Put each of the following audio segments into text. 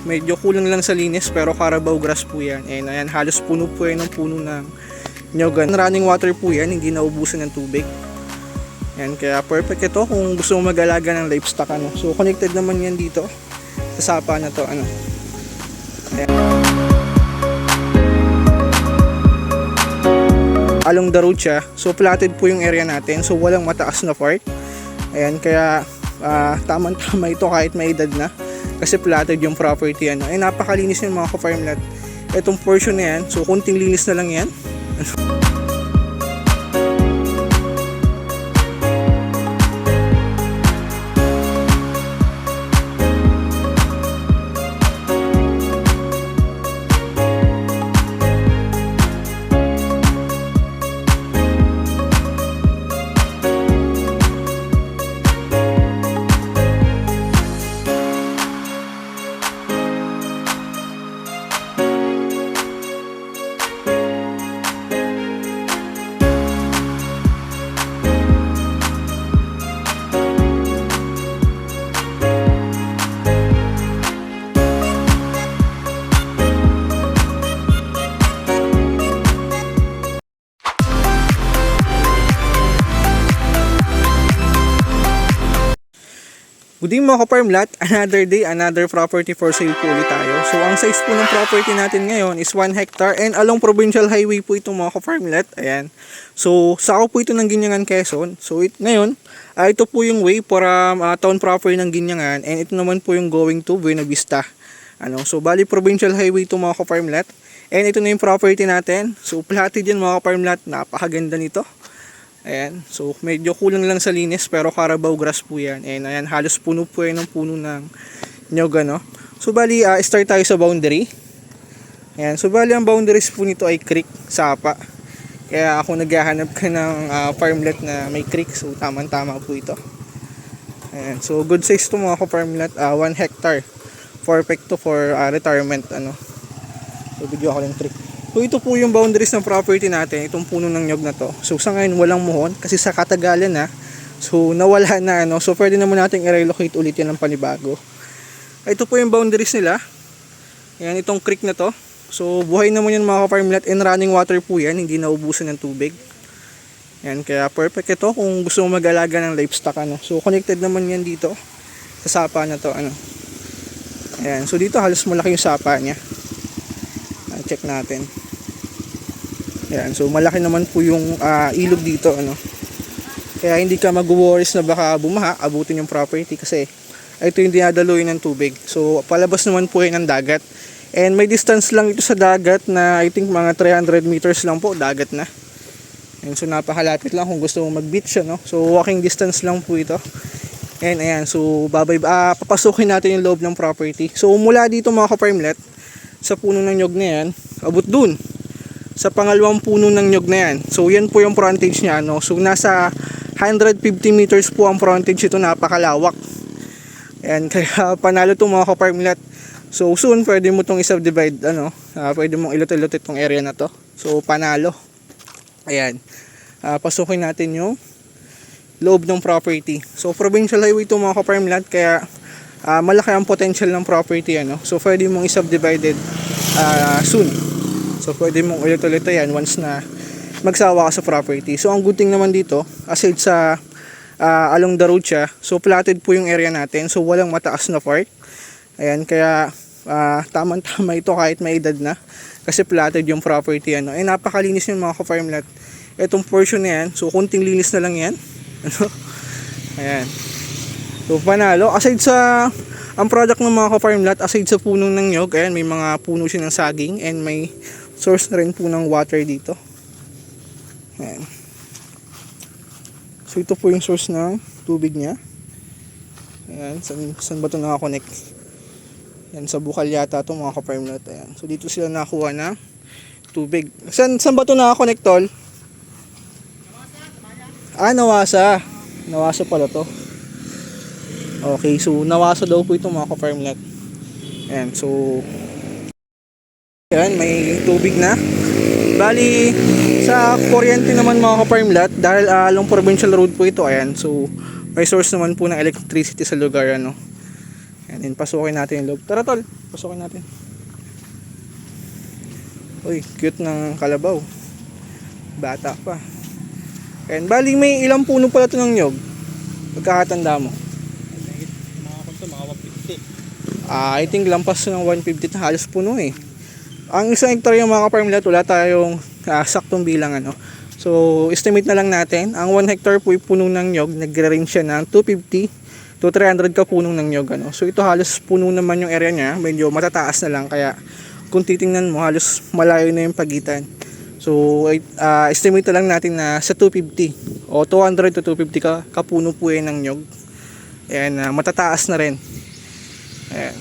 medyo kulang lang sa linis pero Carabao grass po yan. And ayan, halos puno po yan ng puno ng nyogan. Running water po yan, hindi naubusan ng tubig. Ayan, kaya perfect ito kung gusto mo mag-alaga ng livestock. So connected naman yan dito sa sapa na to. Ayan. Along the road siya, so platted po yung area natin, so walang mataas na part. Ayan, kaya tamang-tama ito kahit may edad na kasi platted yung property. Ay napakalinis yan mga ka-farm lot. Itong portion na yan, so kunting linis na lang yan. Good evening mga ka-farm lot, another day, another property for sale po ulit tayo. So ang size po ng property natin ngayon is 1 hectare and along provincial highway po ito mga ka-farm lot. Ayan. So sako po ito ng Ginyangan, Quezon. So ngayon, ito po yung way para town property ng Ginyangan and ito naman po yung going to Buena Vista. So bali provincial highway ito mga ka-farm lot. And ito na yung property natin. So platted yan mga ka-farm lot, napakaganda nito. Ayan, so medyo kulang lang sa linis pero Carabao grass po yan. And ayan, halos puno po yan ng puno ng nyog. So bali, start tayo sa boundary. Ayan, so bali ang boundaries po nito ay creek, sapa. Kaya ako naghahanap ka ng farmlet na may creek, so tamang-tama po ito. Ayan, so good size to mga farmlet, 1 hectare. Perfect to for retirement. So video ako ng creek. So ito po yung boundaries ng property natin, itong puno ng nyog na to. So sa ngayon walang muhon kasi sa katagalan na, so nawala na so pwede naman natin i-relocate ulit yan ng panibago. Ito po yung boundaries nila. Ayan, itong creek na to. So buhay naman yan mga ka-farm lot and running water po yan, hindi naubusan ng tubig. Ayan, kaya perfect ito kung gusto mo mag-alaga ng livestock. So connected naman yan dito sa sapa na to. Ayan, so dito halos malaki yung sapa niya. Check natin. Ayan, so malaki naman po yung ilog dito. Kaya hindi ka mag-worries na baka bumaha, abutin yung property kasi ito yung dinadaluin ng tubig. So palabas naman po yan ng dagat. And may distance lang ito sa dagat na I think mga 300 meters lang po, dagat na. And so napakalapit lang kung gusto mong mag-beach. So walking distance lang po ito. And ayan, so papasukin natin yung loob ng property. So mula dito mga ka-farm lot, sa puno ng nyog na yan, abot dun sa pangalawang puno ng nyog na yan. So yan po yung frontage niya. So nasa 150 meters po ang frontage ito, napakalawak. Ayan, kaya panalo itong mga ka-farm lot. So soon pwede mo itong i-subdivide, pwede mong ilot-ilot itong area na to. So panalo. Ayan, pasukin natin yung loob ng property. So provincial highway itong mga ka-farm lot, kaya malaki ang potential ng property. So pwede mong i-subdivided soon. So pwede mong ulit-ulit yan once na magsawa ka sa property. So ang good thing naman dito, aside sa along the road siya, so platted po yung area natin, so walang mataas na part. Ayan, kaya tamang-tama ito kahit may edad na kasi platted yung property. Ay napakalinis yung mga ka-farm lot. Itong portion na yan, so kunting linis na lang yan. Ayan, so panalo. Aside sa ang product ng mga ka-farm lot, aside sa punong ng nyog, ayan, may mga puno siya ng saging and may source na rin po ng water dito. Ayan. So ito po yung source ng tubig niya. Ayan, saan ba ito nakakonect? Ayan, sa bukal yata ito mga ka-farm lot. Ayan. So dito sila nakakuha ng tubig. Saan ba ito nakakonect, tol? Nawasa. Nawasa pala to. Okay, so nawasa daw po ito mga ka-farm lot. Ayan, so ayan, may tubig na. Bali, sa kuryente naman mga ka-farm lot, dahil along provincial road po ito, ayan, so may source naman po ng electricity sa lugar. Ayan, And pasukin natin yung loob. Tara tol, pasukin natin. Uy, cute ng kalabaw. Bata pa. And bali may ilang puno pala ito ng nyog. Pagkakatanda mo. Mga kunto, mga 150. I think lampas ng 150 na halos puno eh. Ang isang hektarya mga ka-farmlet, wala tayong saktong bilang ano. So, estimate na lang natin. Ang 1 hectare po yung puno ng nyog. Nagre-range siya ng 250 to 300 ka punong ng nyog. Ano. So, ito halos puno naman yung area niya. Medyo matataas na lang. Kaya, kung titingnan mo, halos malayo na yung pagitan. So, estimate na lang natin na sa 250 o 200 to 250 ka puno po yan ng nyog. Ayan, matataas na rin. Ayan.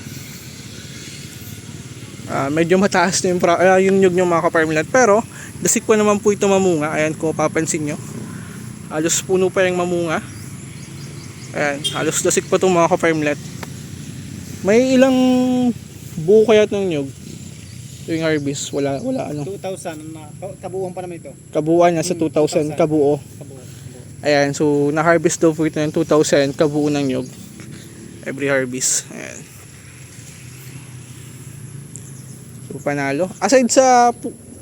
Medyo mataas na yung nyog nyo mga ka-farmlet. Pero, dasik pa naman po ito mamunga. Ayan, kung papansin nyo. Halos puno pa yung mamunga. Ayan, halos dasik pa itong mga ka-farmlet. May ilang buo kaya ng nyog? Yung harvest, wala ano. 2,000 na kabuuan pa naman ito. Kabuuan niya sa 2,000 kabuo. Ayan, so na-harvest daw po ito ng 2,000 kabuo ng nyog. Every harvest. Ayan. So panalo. Aside sa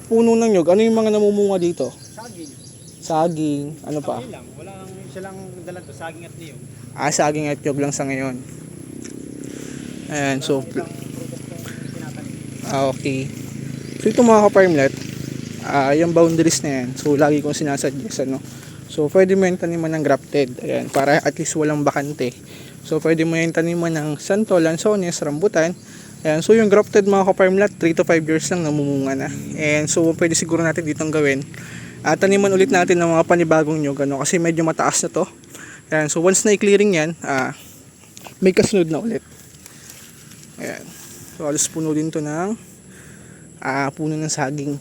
puno ng nyog, ano yung mga namumunga dito? Saging. Saging, ano pa? Lang. Walang silang dalan to, saging at niyog. Saging at nyog lang sa ngayon. Ayan, so okay. So ito mga ka-farmlet, yung boundaries na yan. So lagi kong sinasuggest ano. So pwede mo yung taniman ng grafted. Ayan, para at least walang bakante. So pwede mo yung taniman ng santo, lansones, rambutan. Ayan, so yung grafted mga ka-farmlet, 3 to 5 years lang namumunga na. And so pwede siguro natin ditong gawin. Taniman ulit natin ng mga panibagong nyog ano, kasi medyo mataas na to. Ayan, so once na i-clearing yan, may kasunod na ulit. Ayan. So halos puno din to ng puno ng saging.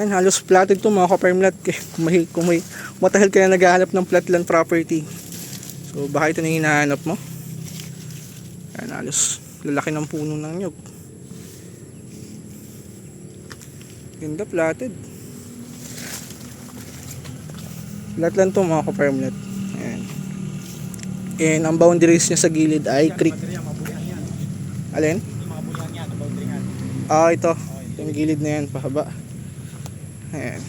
Yan, halos platted to mga ka-farmlet. Kung may matahil ka na naghahanap ng flatland property, so baka ito na yung hinahanap mo. Yan, halos lalaki ng puno ng nyog. Ganda, platted. Flatland to mga ka-farmlet. Yan. And ang boundaries niya sa gilid ay creek. Alin? Ito. Yung gilid na yan, pahaba. Ayan.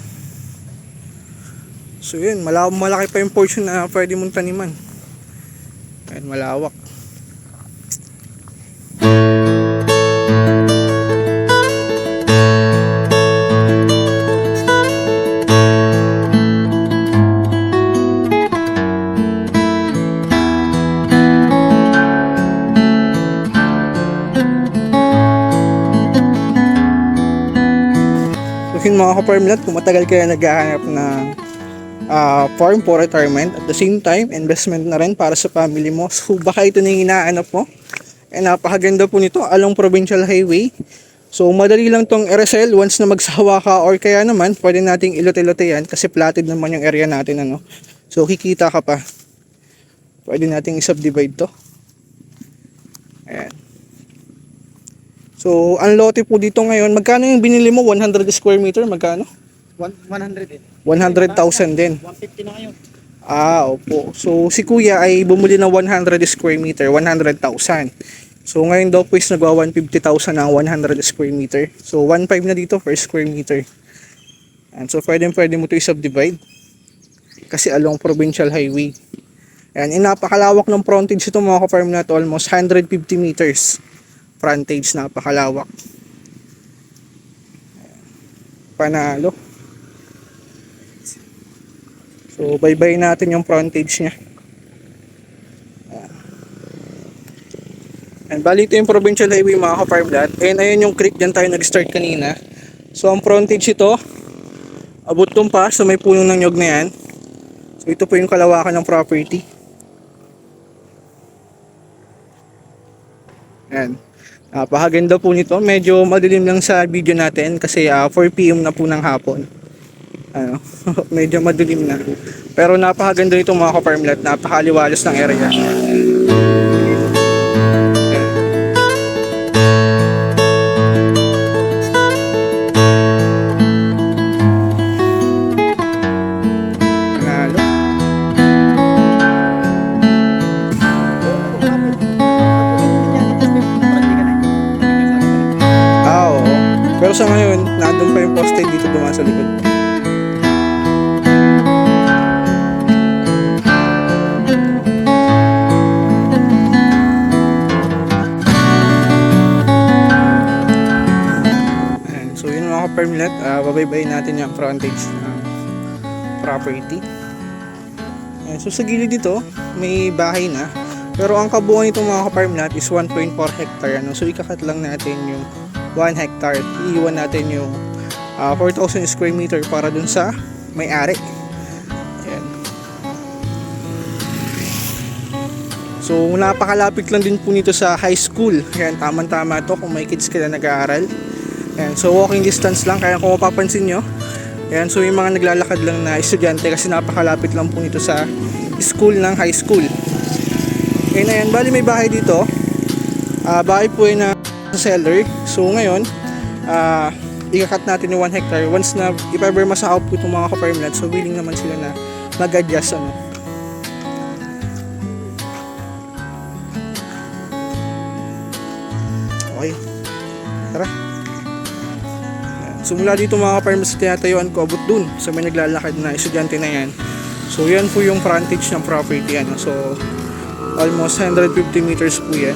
So yun, malaki pa yung portion na pwede mong taniman. Ayan, malawak. So yun mga ka-farmlet, kung matagal kayo naghahanap ng farm for retirement, at the same time investment na rin para sa family mo, so baka ito na yung hinahanap mo. And napakaganda po nito, along Provincial Highway. So madali lang tong RSL once na magsawa ka, or kaya naman pwede nating ilote-lote yan kasi platted naman yung area natin ano. So kikita ka pa. Pwede nating i-subdivide to. Ayan. So ang lote po dito ngayon, magkano yung binili mo? 100 square meter, magkano? 100 eh. 100,000 din. 150 na ngayon. Opo. So si kuya ay bumili ng 100 square meter, 100,000. So ngayon daw po is nagwa 150,000 ang 100 square meter. So 1.5 na dito per square meter. And so pwede mo to i-subdivide kasi along Provincial Highway. And napakalawak ng frontage ito mga ka-farm na to, almost 150 meters frontage, napakalawak. Panalo. So bye-bye natin yung frontage niya. And bali ito yung Provincial Highway mga ka-farmland. And ayun yung creek, dyan tayo nag-start kanina. So ang frontage ito, abot tong pa sa may puno ng nyog na yan. So ito po yung kalawakan ng property. Ayan. Napakaganda po nito. Medyo madilim lang sa video natin kasi 4 PM na po ng hapon. Ano, medyo madilim na. Pero napakaganda nito mga ka-farmland. Napakaliwalas ng area. sa ngayon, nandun pa yung poste dito dumaan sa likod. Ayan. So yun mga ka-permlet, babaybayin natin yung frontage ng property. Ayan. So sa gilid dito, may bahay na. Pero ang kabuuan nitong mga ka-permlet is 1.4 hectare. Ano? So ikakat lang natin yung 1 hectare. Iiwan natin yung 4,000 square meter para dun sa may-ari. Ayan. So napakalapit lang din po nito sa high school. Ayan, tama-tama to kung may kids ka na nag-aaral. Ayan, so walking distance lang. Kaya kung mapapansin nyo, ayan, so yung mga naglalakad lang na estudyante kasi napakalapit lang po nito sa school ng high school. Ayan na yan, bali may bahay dito. Bahay po ay na seller. So ngayon, ikakat natin yung 1 hectare. Once na if ever masakop po itong mga ka-permanent, so willing naman sila na mag-adjust. Ano. Okay, tara. So mula dito mga ka-permanent sa tinatayuan ko, abot dun sa may naglalakad na estudyante na yan. So yan po yung frontage ng property. Ano. So almost 150 meters po yan.